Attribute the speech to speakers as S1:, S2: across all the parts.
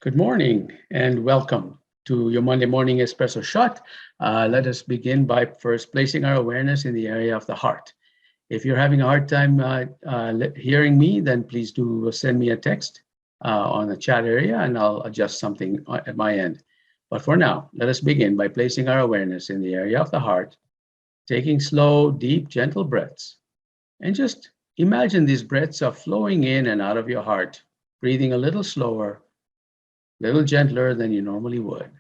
S1: Good morning and welcome to your Monday morning espresso shot. Let us begin by first placing our awareness in the area of the heart. If you're having a hard time hearing me, then please do send me a text on the chat area and I'll adjust something at my end. But for now, let us begin by placing our awareness in the area of the heart, taking slow, deep, gentle breaths. And just imagine these breaths are flowing in and out of your heart, breathing a little slower, a little gentler than you normally would.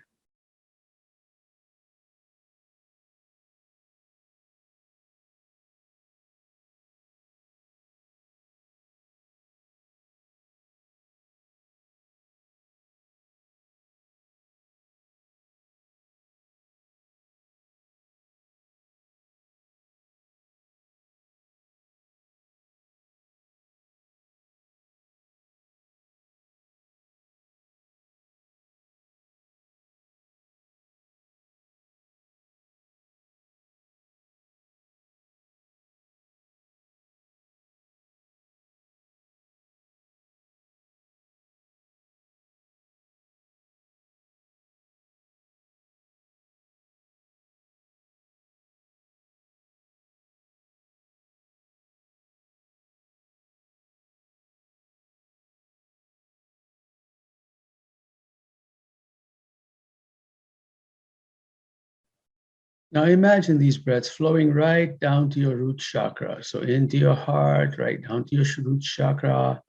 S1: Now imagine these breaths flowing right down to your root chakra. So into your heart, right down to your root chakra.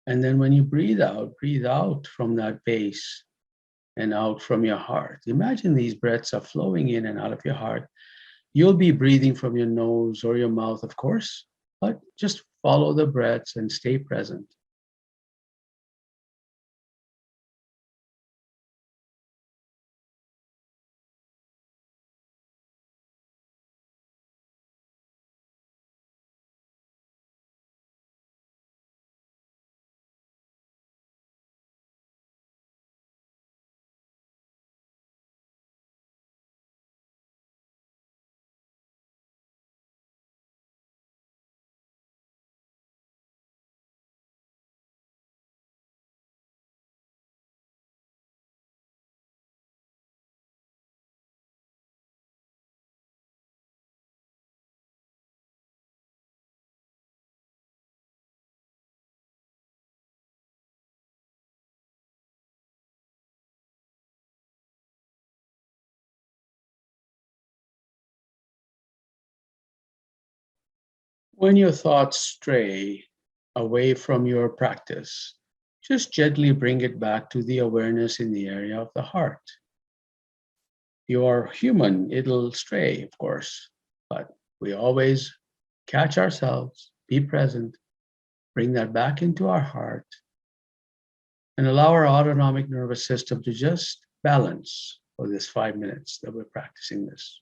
S1: And then when you breathe out from that base and out from your heart. Imagine these breaths are flowing in and out of your heart. You'll be breathing from your nose or your mouth, of course, but just follow the breaths and stay present. When your thoughts stray away from your practice, just gently bring it back to the awareness in the area of the heart. You are human, it'll stray, of course, but we always catch ourselves, be present, bring that back into our heart, and allow our autonomic nervous system to just balance for this 5 minutes that we're practicing this.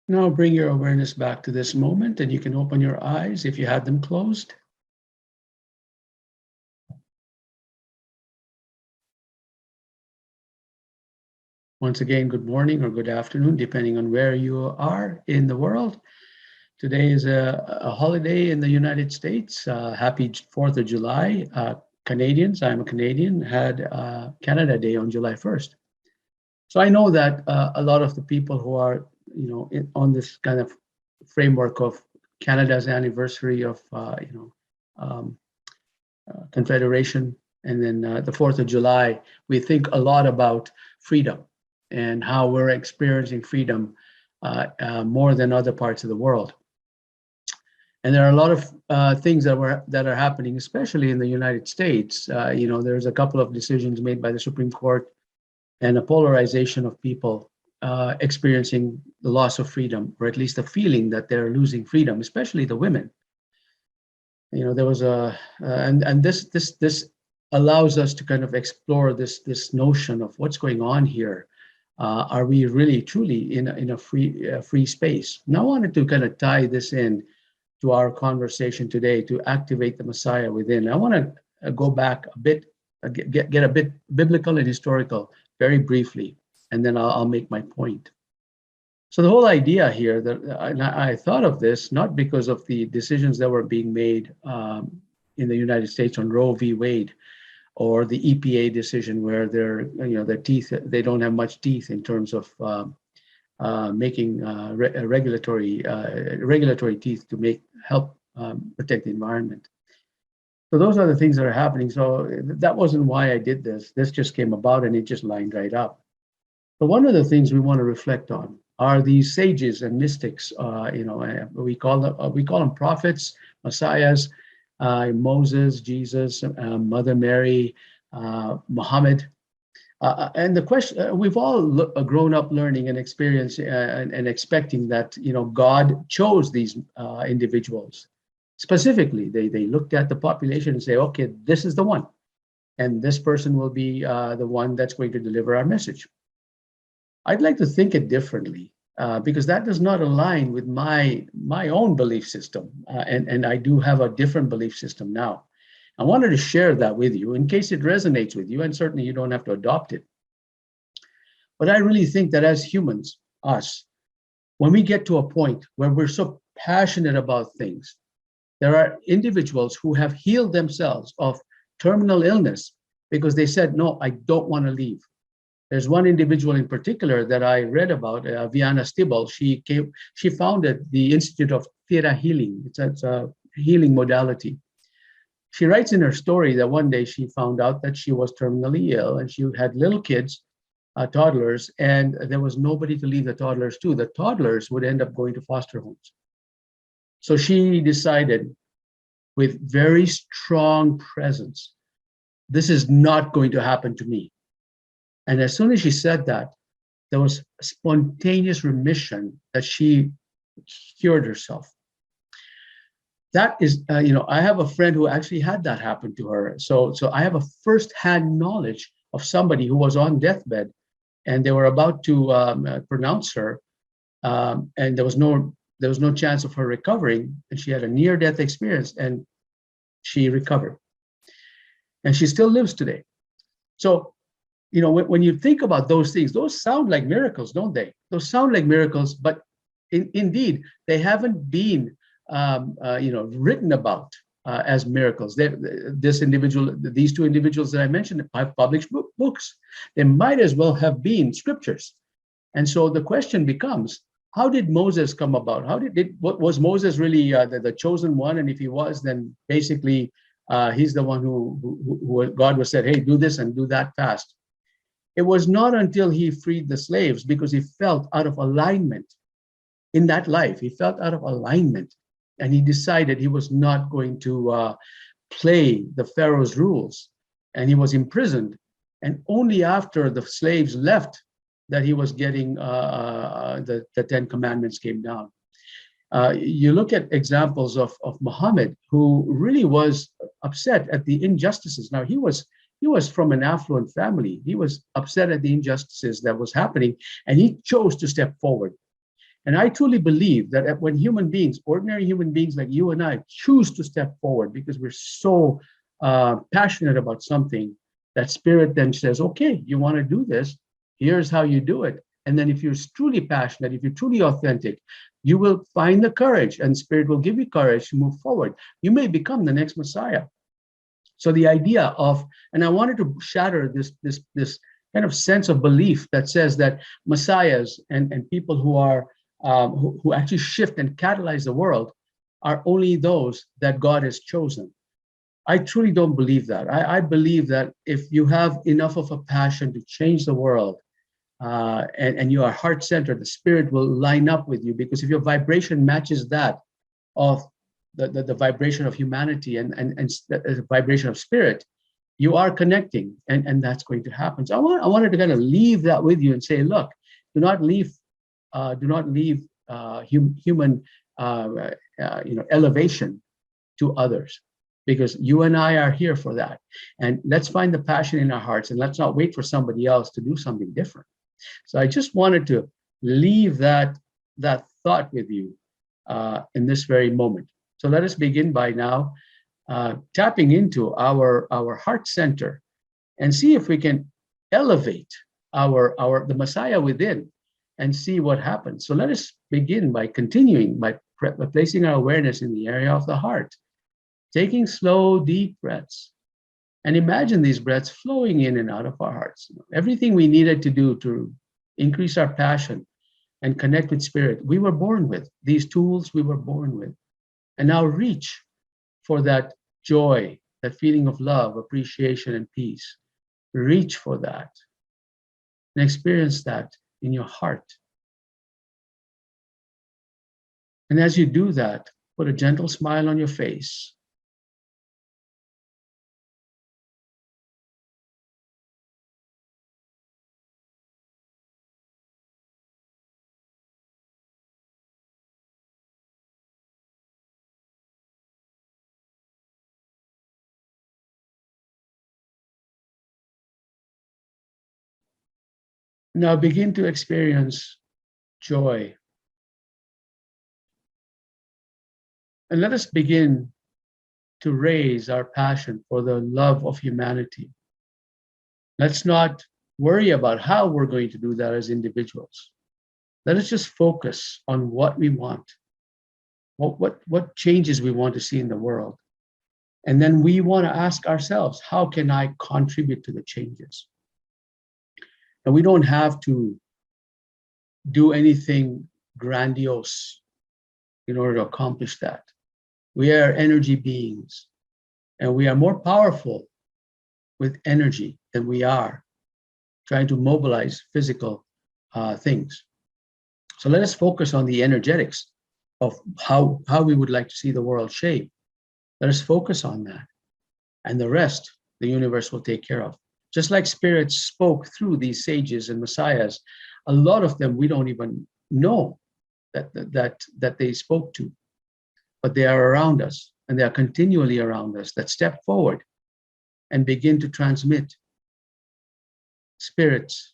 S1: Now bring your awareness back to this moment, and you can open your eyes if you had them closed. Once again, good morning or good afternoon, depending on where you are in the world. Today is a holiday in the United States. Happy 4th of July. Canadians, I'm a Canadian, had Canada Day on July 1st. So I know that a lot of the people who are, on this kind of framework of Canada's anniversary of, Confederation, and then the 4th of July, we think a lot about freedom and how we're experiencing freedom more than other parts of the world. And there are a lot of things that are happening, especially in the United States. There's a couple of decisions made by the Supreme Court and a polarization of people experiencing the loss of freedom, or at least a feeling that they're losing freedom, especially the women. There was and this allows us to kind of explore this notion of what's going on here. Are we really truly in a free space? And I wanted to kind of tie this in to our conversation today to activate the Messiah within. I want to go back a bit, get a bit biblical and historical very briefly, and then I'll make my point. So the whole idea here, that I thought of this not because of the decisions that were being made in the United States on Roe v. Wade, or the EPA decision where their teeth, they don't have much teeth in terms of making regulatory teeth to help protect the environment. So those are the things that are happening. So that wasn't why I did this. This just came about and it just lined right up. But one of the things we want to reflect on are these sages and mystics. We call them prophets, messiahs, Moses, Jesus, Mother Mary, Muhammad. And the question, we've all grown up learning and experiencing and expecting that, God chose these individuals. Specifically, they looked at the population and say, okay, this is the one. And this person will be the one that's going to deliver our message. I'd like to think it differently because that does not align with my own belief system. And I do have a different belief system now. I wanted to share that with you in case it resonates with you, and certainly you don't have to adopt it. But I really think that as humans, when we get to a point where we're so passionate about things, there are individuals who have healed themselves of terminal illness because they said, no, I don't want to leave. There's one individual in particular that I read about, Viana Stibble. She founded the Institute of Theta Healing. It's a healing modality. She writes in her story that one day she found out that she was terminally ill and she had little kids, toddlers, and there was nobody to leave the toddlers to. The toddlers would end up going to foster homes. So she decided with very strong presence, this is not going to happen to me. And as soon as she said that, there was spontaneous remission that she cured herself. That is, I have a friend who actually had that happen to her. So I have a firsthand knowledge of somebody who was on deathbed and they were about to pronounce her, and there was no chance of her recovering. And she had a near-death experience and she recovered. And she still lives today. So, when you think about those things, those sound like miracles, don't they? Those sound like miracles, but indeed, they haven't been written about as miracles. These two individuals that I mentioned have published books. They might as well have been scriptures. And so the question becomes, how did Moses come about? Was Moses really the chosen one? And if he was, then basically he's the one who God was said, hey, do this and do that fast. It was not until he freed the slaves because he felt out of alignment in that life. He felt out of alignment. And he decided he was not going to play the Pharaoh's rules. And he was imprisoned. And only after the slaves left that he was getting the 10 Commandments came down. You look at examples of Muhammad, who really was upset at the injustices. Now, he was from an affluent family. He was upset at the injustices that was happening, and he chose to step forward. And I truly believe that when human beings, ordinary human beings like you and I, choose to step forward because we're so passionate about something, that spirit then says, okay, you want to do this, here's how you do it. And then if you're truly passionate, if you're truly authentic, you will find the courage, and spirit will give you courage to move forward. You may become the next Messiah. So the idea of, and I wanted to shatter this kind of sense of belief that says that messiahs and people who are who actually shift and catalyze the world are only those that God has chosen. I truly don't believe that. I believe that if you have enough of a passion to change the world, and you are heart-centered, the spirit will line up with you, because if your vibration matches that of the vibration of humanity and the vibration of spirit, you are connecting, and that's going to happen. So I wanted to kind of leave that with you and say, look, do not leave human elevation to others, because you and I are here for that. And let's find the passion in our hearts, and let's not wait for somebody else to do something different. So I just wanted to leave that thought with you in this very moment. So let us begin by now tapping into our heart center and see if we can elevate the Messiah within and see what happens. So let us begin by continuing by placing our awareness in the area of the heart, taking slow, deep breaths. And imagine these breaths flowing in and out of our hearts. Everything we needed to do to increase our passion and connect with spirit, we were born with. These tools we were born with. And now reach for that joy, that feeling of love, appreciation, and peace. Reach for that and experience that in your heart. And as you do that, put a gentle smile on your face. Now begin to experience joy. And let us begin to raise our passion for the love of humanity. Let's not worry about how we're going to do that as individuals. Let us just focus on what we want, what changes we want to see in the world. And then we want to ask ourselves, how can I contribute to the changes? And we don't have to do anything grandiose in order to accomplish that. We are energy beings, and we are more powerful with energy than we are trying to mobilize physical things. So let us focus on the energetics of how we would like to see the world shape. Let us focus on that. And the rest, the universe will take care of. Just like spirits spoke through these sages and messiahs, a lot of them we don't even know that they spoke to, but they are around us, and they are continually around us, that step forward and begin to transmit spirits,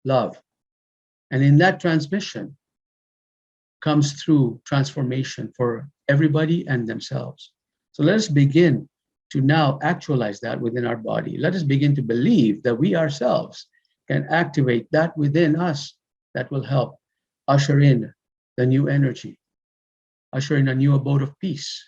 S1: love. And in that transmission comes through transformation for everybody and themselves. So let us begin to now actualize that within our body. Let us begin to believe that we ourselves can activate that within us that will help usher in the new energy, usher in a new abode of peace.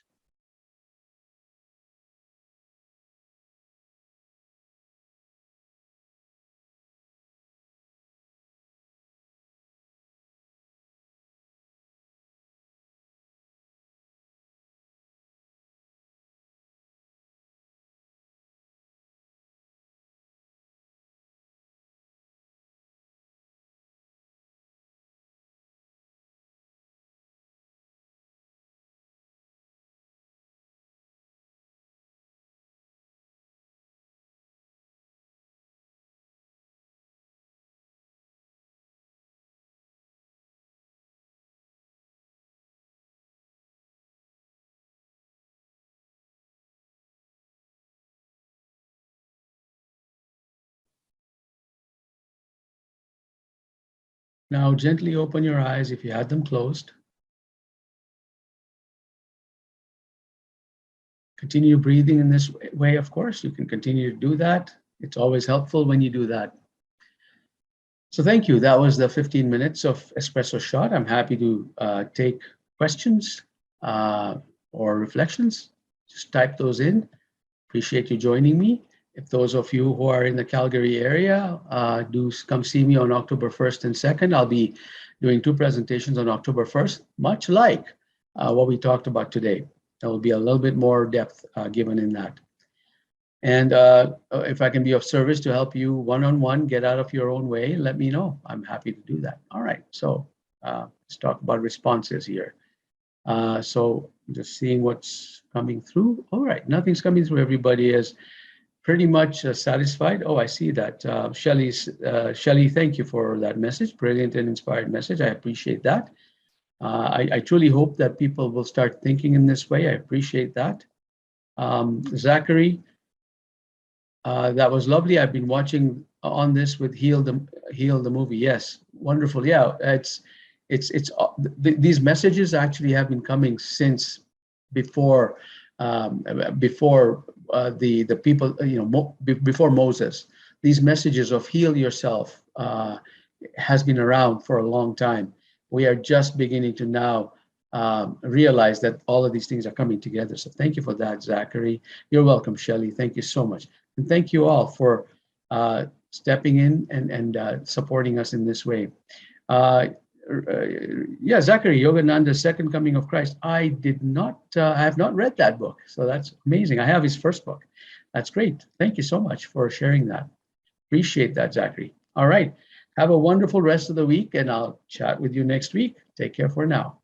S1: Now gently open your eyes if you had them closed. Continue breathing in this way, of course. You can continue to do that. It's always helpful when you do that. So thank you. That was the 15 minutes of Espresso Shot. I'm happy to take questions or reflections. Just type those in. Appreciate you joining me. If those of you who are in the Calgary area, do come see me on October 1st and 2nd. I'll be doing 2 presentations on October 1st, much like what we talked about today. There will be a little bit more depth given in that. And if I can be of service to help you one-on-one get out of your own way, let me know. I'm happy to do that. All right, so let's talk about responses here. So just seeing what's coming through. All right, nothing's coming through. Everybody is pretty much satisfied. Oh, I see that. Shelley, thank you for that message. Brilliant and inspired message. I appreciate that. I truly hope that people will start thinking in this way. I appreciate that. Zachary, that was lovely. I've been watching on this with Heal the movie. Yes, wonderful. Yeah, these messages actually have been coming since before the people, before Moses. These messages of heal yourself has been around for a long time. We are just beginning to now realize that all of these things are coming together. So thank you for that, Zachary. You're welcome, Shelley. Thank you so much. And thank you all for stepping in and supporting us in this way. Yeah, Zachary, Yogananda's Second Coming of Christ. I have not read that book. So that's amazing. I have his first book. That's great. Thank you so much for sharing that. Appreciate that, Zachary. All right. Have a wonderful rest of the week, and I'll chat with you next week. Take care for now.